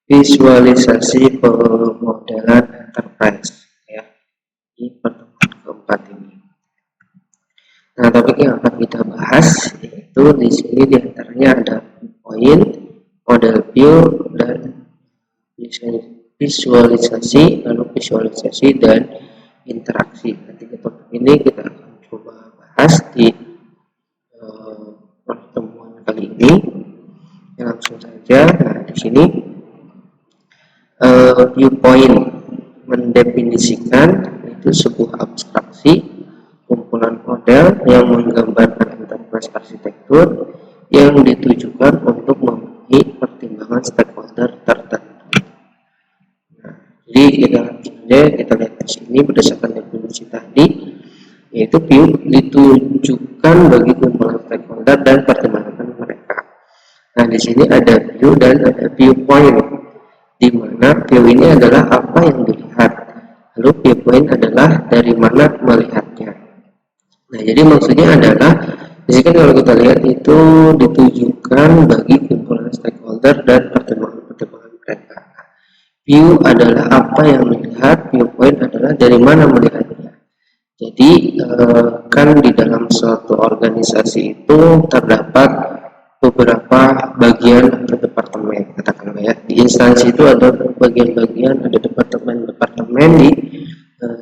visualisasi pemodelan enterprise ya di pertemuan keempat ini. Nah, topik yang akan kita bahas yaitu di sini diantaranya ada poin, model view, dan visualisasi, lalu visualisasi dan interaksi. Nanti topik ini kita akan coba bahas di pertemuan kali ini. Ya, langsung saja. Nah, di sini viewpoint mendefinisikan itu sebuah abstraksi kumpulan model yang menggambarkan enterprise arsitektur yang ditujukan untuk memenuhi pertimbangan stakeholder tertentu. Nah, jadi kita lihat di sini berdasarkan definisi tadi, yaitu view ditujukan bagi kumpulan stakeholder dan pertimbangan mereka. Nah, di sini ada view dan ada viewpoint, di mana view ini adalah apa yang dilihat, lalu viewpoint adalah dari mana melihatnya. Nah, jadi maksudnya adalah di sini kalau kita lihat itu ditujukan bagi kumpulan stakeholder dan pertimbangan mereka. View adalah apa yang melihat, viewpoint adalah dari mana melihatnya. Jadi kan di dalam suatu organisasi itu terdapat beberapa bagian atau departemen, katakanlah ya. Di instansi itu ada bagian-bagian, ada departemen di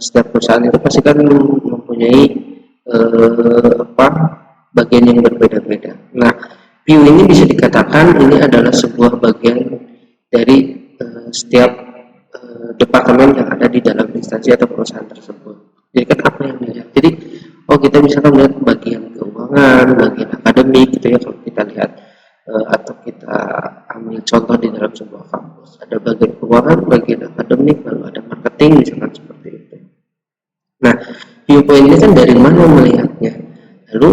setiap perusahaan itu pasti kan mempunyai bagian yang berbeda-beda. Nah, view ini bisa dikatakan ini adalah sebuah bagian dari setiap departemen yang ada di dalam instansi atau perusahaan tersebut. Jadi kan apa yang dilihat? Jadi kita misalkan melihat bagian keuangan, bagian akademik gitu ya, kalau kita lihat atau kita ambil contoh di dalam sebuah kampus, ada bagian keuangan, bagian akademik, lalu ada marketing misalkan seperti itu. Nah, viewpoint ini kan dari mana melihatnya? Lalu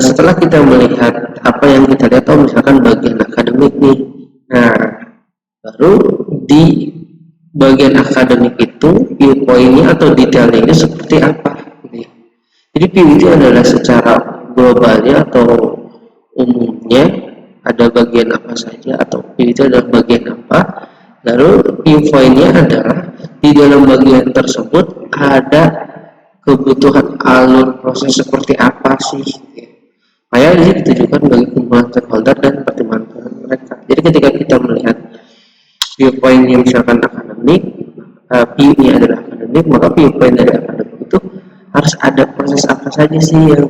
setelah kita melihat apa yang kita lihat, misalkan bagian akademik nih, nah baru di bagian akademik itu viewpointnya atau detailnya itu seperti apa? Jadi view itu adalah secara globalnya atau umumnya ada bagian apa saja, atau view itu adalah bagian apa. Lalu viewpointnya adalah di dalam bagian tersebut ada kebutuhan alur proses seperti apa sih. Supaya ini ditujukan bagi kumpulan stakeholder dan pertimbangan mereka. Jadi ketika kita melihat viewpointnya misalkan akademik, view-nya adalah akademik, maka viewpoint dari akademik itu harus ada proses apa saja sih yang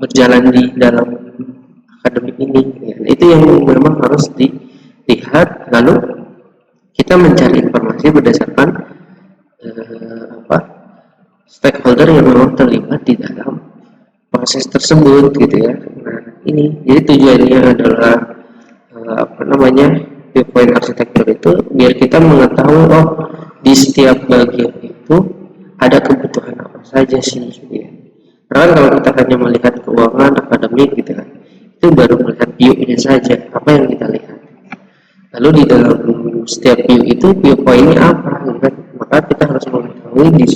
berjalan di dalam akademik ini. Ya, itu yang memang harus dilihat, lalu kita mencari informasi berdasarkan stakeholder yang memang terlibat di dalam proses tersebut gitu ya. Nah, ini jadi tujuannya adalah viewpoint arsitektur itu biar kita mengetahui di setiap bagian itu ada kebutuhan apa saja sih gitu ya. Karena kalau kita hanya melihat keuangan akademik gitu kan, itu baru melihat view-nya saja, apa yang kita lihat. Lalu di dalam setiap view itu viewpoint-nya apa gitu kan. Maka kita harus mengetahui di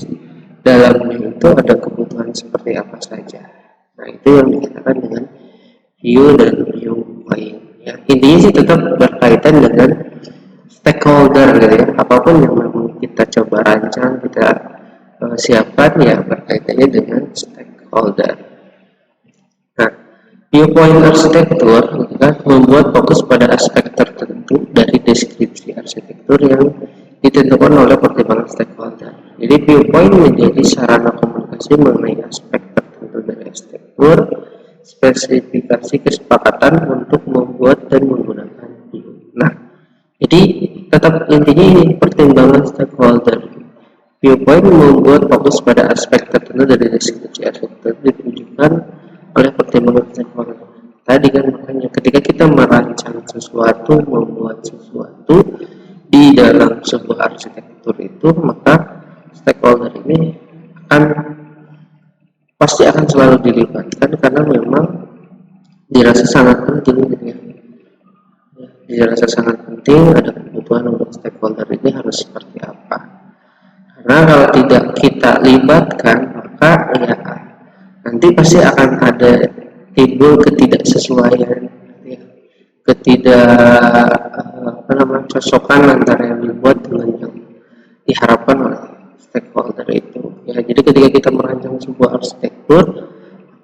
dalamnya itu ada kebutuhan seperti apa saja. Nah, itu yang dikatakan dengan view dan viewpoint. Ya, intinya sih tetap berkaitan dengan stakeholder gitu ya. Apapun yang memang kita coba rancang, kita siapkan ya berkaitannya dengan stakeholder. Nah, viewpoint arsitektur gitu kan, membuat fokus pada aspek tertentu dari deskripsi arsitektur yang ditentukan oleh pertimbangan stakeholder. Jadi viewpoint menjadi sarana komunikasi mengenai aspek tertentu dari arsitektur, spesifikasi kesepakatan untuk membuat dan menggunakan view. Nah, jadi tetap intinya ini pertimbangan stakeholder. Viewpoint membuat fokus pada aspek tertentu dari deskripsi arsitektur ditujukan oleh pertimbangan stakeholder. Tadi kan makanya ketika kita merancang sesuatu, membuat sesuatu di dalam sebuah arsitektur itu, maka stakeholder ini pasti akan selalu dilibatkan karena memang dirasa sangat penting gitu ya. Dirasa sangat penting, ada kebutuhan untuk stakeholder ini harus seperti apa. Karena kalau tidak kita libatkan, maka ya nanti pasti akan ada timbul ketidaksesuaian ya. cocokan antara yang dibuat dengan yang diharapkan oleh stakeholder itu. Ya, jadi ketika kita merancang sebuah arsitektur,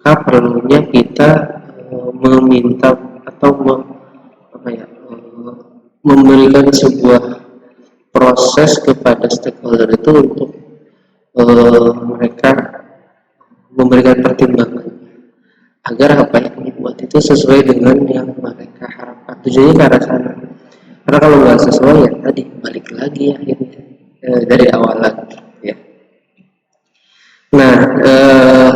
maka perlunya kita meminta atau memberikan sebuah proses kepada stakeholder itu untuk mereka memberikan pertimbangan agar apa yang dibuat itu sesuai dengan yang mereka harapkan. Tujuannya ke arah sana. Karena kalau nggak sesuai ya tadi balik lagi akhirnya dari awal lagi. Ya. Nah,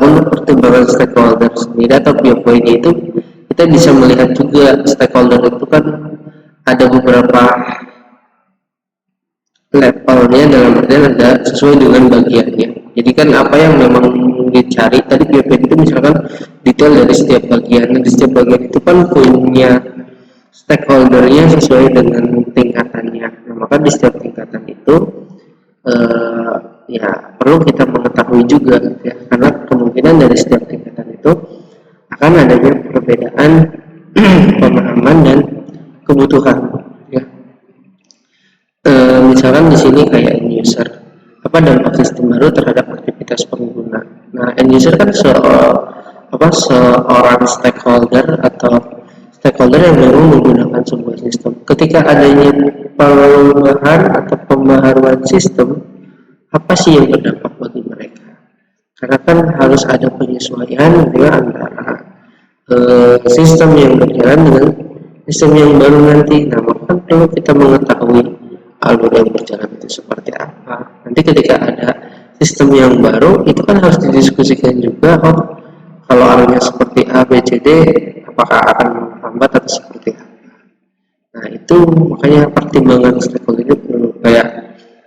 untuk pertimbangan stakeholder sendiri atau viewpoint itu kita bisa melihat juga stakeholder itu kan ada beberapa levelnya, dalam artian ada sesuai dengan bagiannya. Jadi kan apa yang memang dicari tadi viewpoint itu misalkan detail dari setiap bagian. Di setiap bagian itu kan punya stakeholdernya sesuai dengan tingkatannya. Nah, maka di setiap tingkatan itu ya perlu kita mengetahui juga ya, karena kemungkinan dari setiap tingkatan itu akan adanya perbedaan pemahaman dan kebutuhan ya. Misalkan di sini kayak end user, apa dampak sistem baru terhadap aktivitas pengguna. Nah, end user kan seorang stakeholder atau stakeholder yang memang menggunakan sebuah sistem. Ketika adanya perubahan atau pembaharuan sistem, apa sih yang berdampak bagi mereka? Karena kan harus ada penyesuaian ya, antara sistem yang berjalan dengan sistem yang baru nanti. Nah, maka kan perlu kita mengetahui alur yang berjalan itu seperti apa. Nanti ketika ada sistem yang baru, itu kan harus didiskusikan juga. Oh, kalau alurnya seperti A, B, C, D, apakah akan lambat atau seperti apa? Nah, itu makanya pertimbangan stakeholder itu perlu kayak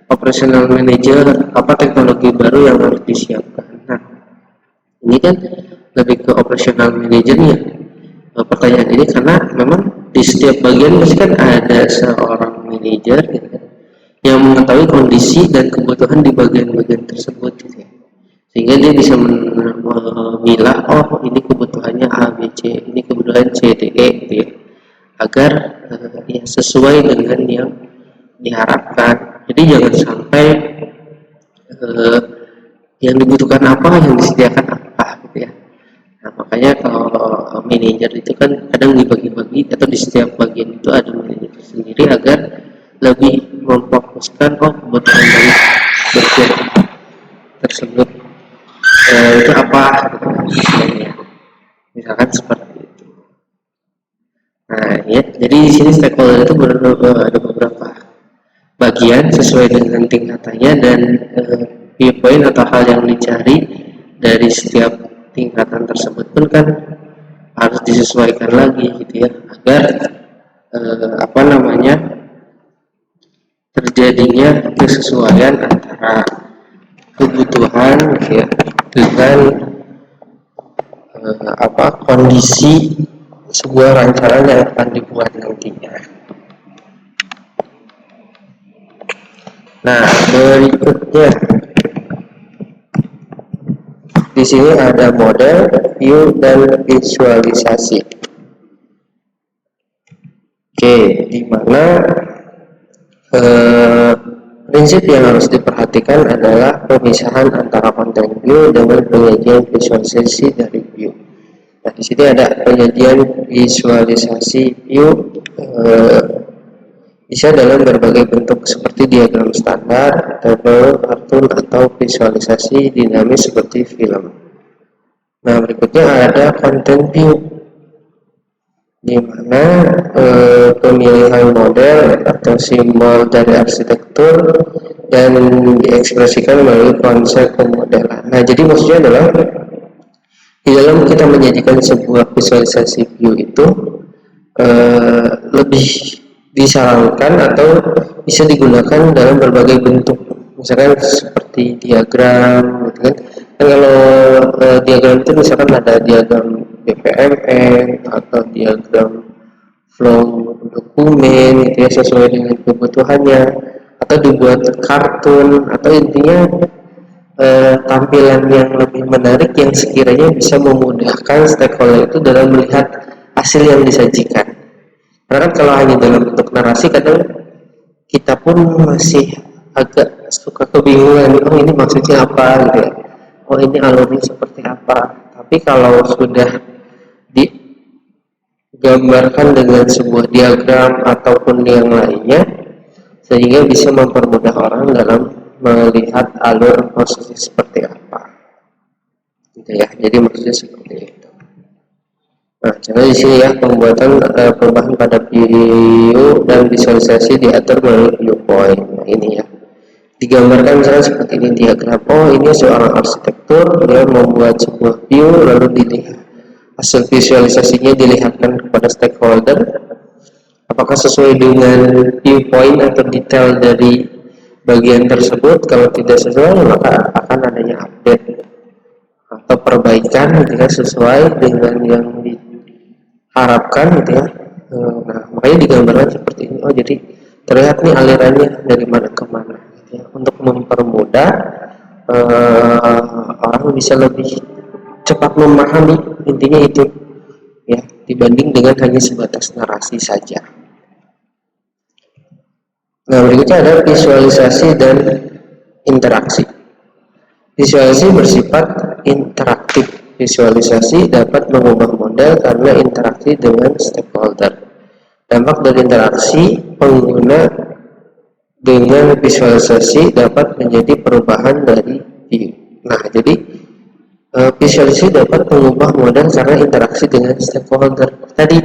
operational manager, apa teknologi baru yang harus disiapkan. Nah, ini kan lebih ke operational manajernya pertanyaan ini, karena memang di setiap bagian pasti kan ada seorang manajer gitu kan, yang mengetahui kondisi dan kebutuhan di bagian-bagian tersebut gitu ya. Sehingga dia bisa memilah, oh ini kebutuhannya A, B, C, ini kebutuhan C, D, E gitu ya, agar ya sesuai dengan yang diharapkan. Jadi jangan sampai yang dibutuhkan apa, yang disediakan apa gitu ya. Nah, makanya kalau manajer itu kan kadang dibagi-bagi atau di setiap bagian itu ada manajer sendiri agar lebih memfokuskan kebutuhan dari bagian tersebut itu apa gitu, misalkan seperti itu. Nah ya, jadi di sini stakeholder itu ada beberapa bagian sesuai dengan tingkatannya, dan viewpoint atau hal yang dicari dari setiap tingkatan tersebut pun kan harus disesuaikan lagi gitu ya, agar terjadinya kesesuaian antara kebutuhan gitu ya dengan kondisi sebuah rancangan yang akan dibuat nantinya. Nah, berikutnya di sini ada model, view, dan visualisasi. Oke, di mana prinsip yang harus diperhatikan adalah pemisahan antara konten view dengan penyajian visualisasi dari view. Nah, di sini ada penyajian visualisasi view bisa dalam berbagai bentuk seperti diagram standar, tabel, kartun, atau visualisasi dinamis seperti film. Nah, berikutnya ada content view, di mana pemilihan model atau simbol dari arsitektur dan diekspresikan melalui konsep pemodelan. Nah, jadi maksudnya adalah di dalam kita menyajikan sebuah visualisasi view itu lebih disarankan atau bisa digunakan dalam berbagai bentuk, misalkan seperti diagram gitu kan. Kalau diagram itu misalkan ada diagram BPMN atau diagram flow dokumen gitu ya, sesuai dengan kebutuhannya, atau dibuat kartun, atau intinya tampilan yang lebih menarik yang sekiranya bisa memudahkan stakeholder itu dalam melihat hasil yang disajikan. Karena kan kalau hanya dalam bentuk narasi, kadang kita pun masih agak suka kebingungan, oh ini maksudnya apa gitu ya, oh ini alurnya seperti apa. Tapi kalau sudah digambarkan dengan sebuah diagram ataupun yang lainnya, sehingga bisa mempermudah orang dalam melihat alur prosesnya seperti apa gitu ya. Jadi maksudnya seperti itu. Nah, contoh di sini ya, pembuatan perubahan pada view dan visualisasi diatur melalui viewpoint. Nah, ini ya, digambarkan misalnya seperti ini diagram. Oh, ini seorang arsitektur, dia membuat sebuah view lalu dilihat hasil visualisasinya dilihatkan kepada stakeholder. Apakah sesuai dengan viewpoint atau detail dari bagian tersebut? Kalau tidak sesuai, maka akan adanya update atau perbaikan gitu ya, sesuai dengan yang diharapkan gitu ya. Nah, makanya digambarkan seperti ini. Oh, jadi terlihat nih alirannya dari mana ke mana gitu ya, untuk mempermudah orang bisa lebih cepat memahami, intinya itu ya, dibanding dengan hanya sebatas narasi saja. Nah, berikutnya ada visualisasi dan interaksi. Visualisasi bersifat interaktif. Visualisasi dapat mengubah model karena interaksi dengan stakeholder. Dampak dari interaksi pengguna dengan visualisasi dapat menjadi perubahan dari view. Nah, jadi visualisasi dapat mengubah model karena interaksi dengan stakeholder. Tadi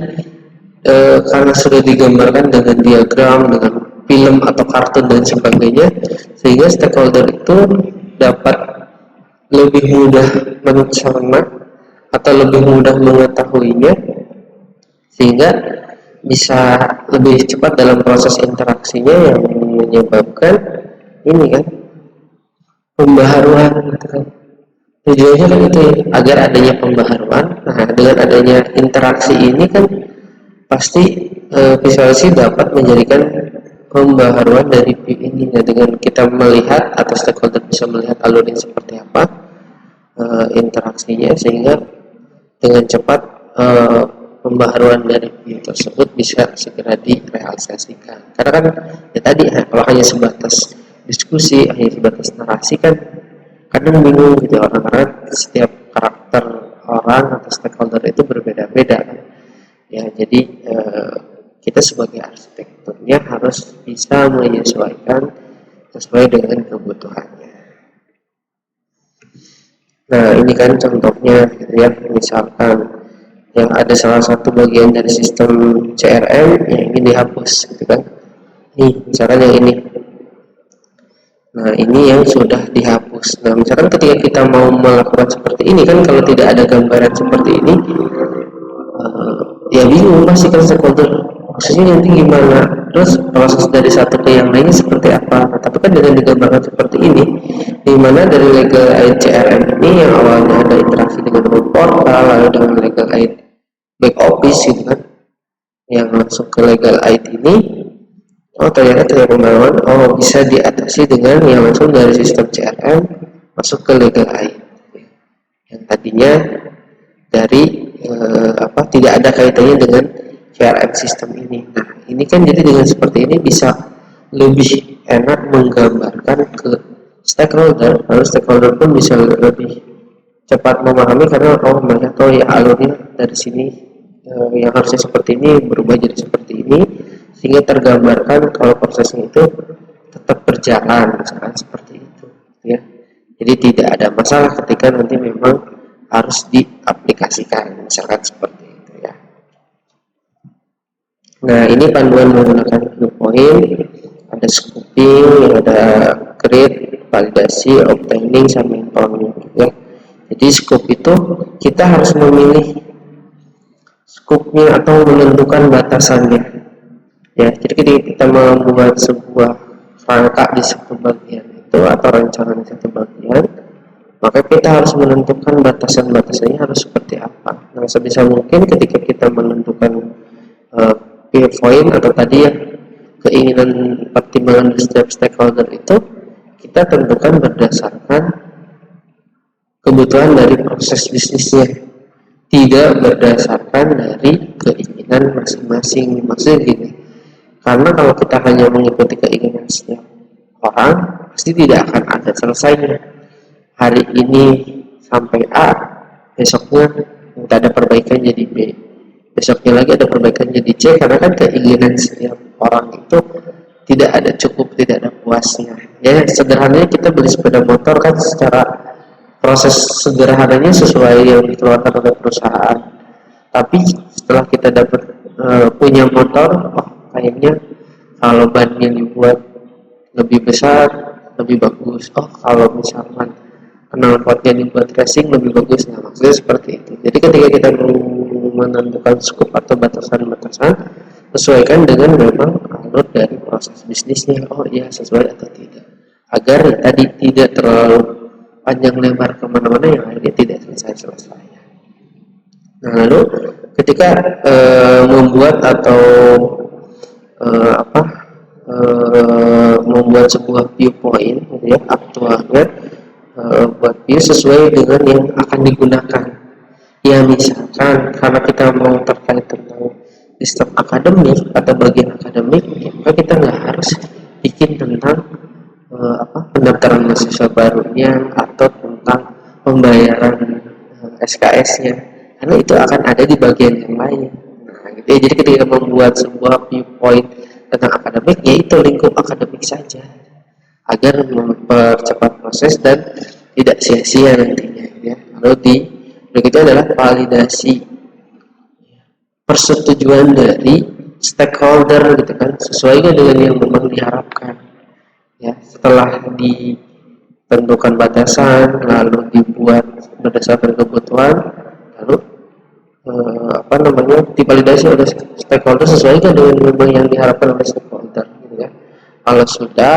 karena sudah digambarkan dengan diagram, dengan film atau kartun dan sebagainya, sehingga stakeholder itu dapat lebih mudah mencerna atau lebih mudah mengetahuinya, sehingga bisa lebih cepat dalam proses interaksinya, yang menyebabkan ini kan pembaharuan gitu kan. Tujuannya kan itu ya, agar adanya pembaharuan. Nah, dengan adanya interaksi ini kan pasti visualisasi dapat menjadikan pembaharuan dari view ini. Nah, dengan kita melihat atau stakeholder bisa melihat alurnya seperti apa, interaksinya, sehingga dengan cepat pembaharuan dari view tersebut bisa segera direalisasikan. Karena kan ya tadi ya, kalau hanya sebatas diskusi, hanya sebatas narasi kan kadang bingung gitu orang, karena setiap karakter orang atau stakeholder itu berbeda-beda kan. Ya, jadi kita sebagai arsitekturnya harus bisa menyesuaikan sesuai dengan kebutuhannya. Nah, ini kan contohnya gitu ya, misalkan yang ada salah satu bagian dari sistem CRM yang ingin dihapus gitu kan. Nih, misalkan yang ini. Nah, ini yang sudah dihapus. Nah, misalkan ketika kita mau melakukan seperti ini kan, kalau tidak ada gambaran seperti ini, ya bingung pasti kan stakeholder, maksudnya nanti gimana, terus proses dari satu ke yang lainnya seperti apa. Nah, tapi kan dengan digambarkan seperti ini, di mana dari legal aid CRM ini yang awalnya ada interaksi dengan web portal, lalu dengan legal aid back office gitu kan, yang langsung ke legal aid ini, oh ternyata pembaruan, oh bisa diatasi dengan yang langsung dari sistem CRM masuk ke legal aid yang tadinya dari tidak ada kaitannya dengan CRM sistem ini. Nah, ini kan jadi dengan seperti ini bisa lebih enak menggambarkan ke stakeholder, lalu stakeholder pun bisa lebih cepat memahami, karena oh mereka tahu ya alurnya dari sini, yang harusnya seperti ini berubah jadi seperti ini, sehingga tergambarkan kalau prosesnya itu tetap berjalan, misalkan seperti itu ya. Jadi tidak ada masalah ketika nanti memang harus diaplikasikan, misalkan seperti itu ya. Nah, ini panduan menggunakan viewpoint, ada scoping, ada create, validasi, obtaining, sama informing ya. Jadi scope itu kita harus memilih scope-nya atau menentukan batasannya ya. Jadi ketika kita membuat sebuah rangka di satu bagian itu atau rancangan di satu bagian, maka kita harus menentukan batasan-batasannya harus seperti apa. Nah, sebisa mungkin ketika kita menentukan viewpoint atau tadi ya keinginan pertimbangan dari setiap stakeholder itu, kita tentukan berdasarkan kebutuhan dari proses bisnisnya, tidak berdasarkan dari keinginan masing-masing. Maksudnya gini, karena kalau kita hanya mengikuti keinginan setiap orang, pasti tidak akan ada selesainya. Hari ini sampai A, besoknya minta ada perbaikan jadi B, besoknya lagi ada perbaikan jadi C, karena kan keinginan setiap orang itu tidak ada cukup, tidak ada puasnya. Ya, sederhananya kita beli sepeda motor kan secara proses sederhananya sesuai yang dikeluarkan oleh perusahaan. Tapi setelah kita dapat punya motor, oh kayaknya kalau bannya dibuat lebih besar lebih bagus. Oh kalau misalkan knalpotnya dibuat racing lebih bagus. Nah maksudnya seperti itu. Jadi ketika kita menentukan skop atau batasan-batasan, sesuaikan dengan memang alur dari proses bisnisnya. Oh iya sesuai atau tidak, agar tadi tidak terlalu panjang lebar kemana-mana yang akhirnya tidak selesai-selesai. Nah lalu ketika membuat atau membuat sebuah viewpoint gitu ya, aktualnya buat view sesuai dengan yang akan digunakan. Ya misalkan karena kita mau terkait tentang sistem akademik atau bagian akademik, ya, maka kita nggak harus bikin tentang pendaftaran mahasiswa barunya atau tentang pembayaran SKS-nya, karena itu akan ada di bagian yang lain. Nah, gitu ya. Jadi ketika membuat sebuah viewpoint tentang akademik, yaitu lingkup akademik saja, agar mempercepat proses dan tidak sia-sia nantinya. Ya. Lalu berikutnya adalah validasi persetujuan dari stakeholder, gitu kan, sesuai dengan yang memang diharapkan. Ya, setelah ditentukan batasan, lalu dibuat berdasarkan kebutuhan, lalu divalidasi oleh stakeholder sesuai dengan memang yang diharapkan oleh stakeholder, gitu ya. Kalau sudah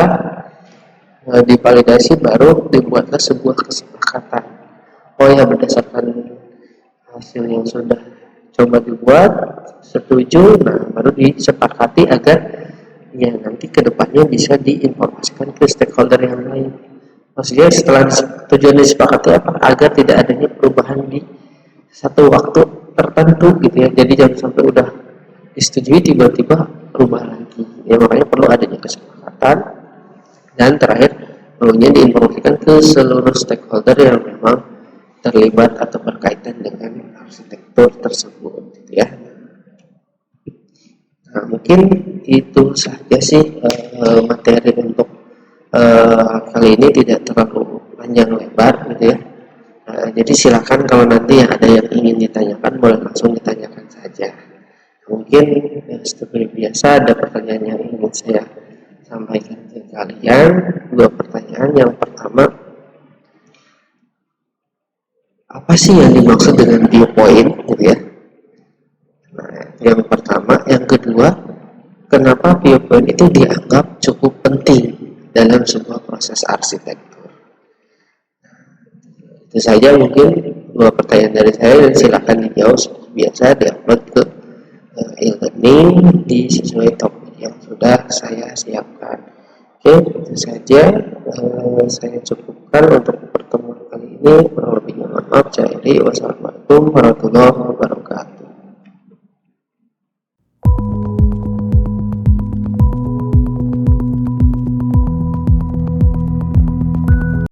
divalidasi, baru dibuatlah sebuah kesepakatan. Oh ya, berdasarkan hasil yang sudah coba dibuat, setuju, nah baru disepakati agar ya nanti kedepannya bisa diinformasikan ke stakeholder yang lain. Maksudnya setelah tujuan disepakati apa? Agar tidak adanya perubahan di satu waktu tertentu, gitu ya. Jadi jangan sampai udah disetujui tiba-tiba berubah lagi. Ya makanya perlu adanya kesepakatan, dan terakhir perlunya diinformasikan ke seluruh stakeholder yang memang terlibat atau berkaitan dengan arsitektur tersebut, gitu ya. Nah, mungkin itu saja sih materi untuk kali ini, tidak terlalu panjang lebar, gitu ya. Jadi silakan kalau nanti ada yang ingin ditanyakan, boleh langsung ditanyakan saja. Mungkin seperti biasa ada pertanyaan yang ingin saya sampaikan ke kalian. Dua pertanyaan. Yang pertama, apa sih yang dimaksud dengan viewpoint, gitu ya? Nah, yang pertama. Yang kedua, kenapa viewpoint itu dianggap cukup penting dalam sebuah proses arsitektur? Itu saja mungkin dua pertanyaan dari saya, dan silakan dijawab seperti biasa, diupload ke e-learning di sesuai topik yang sudah saya siapkan. Oke, itu saja saya cukupkan untuk pertemuan kali ini. Kurang lebihnya mohon maaf. Wassalamualaikum warahmatullahi wabarakatuh.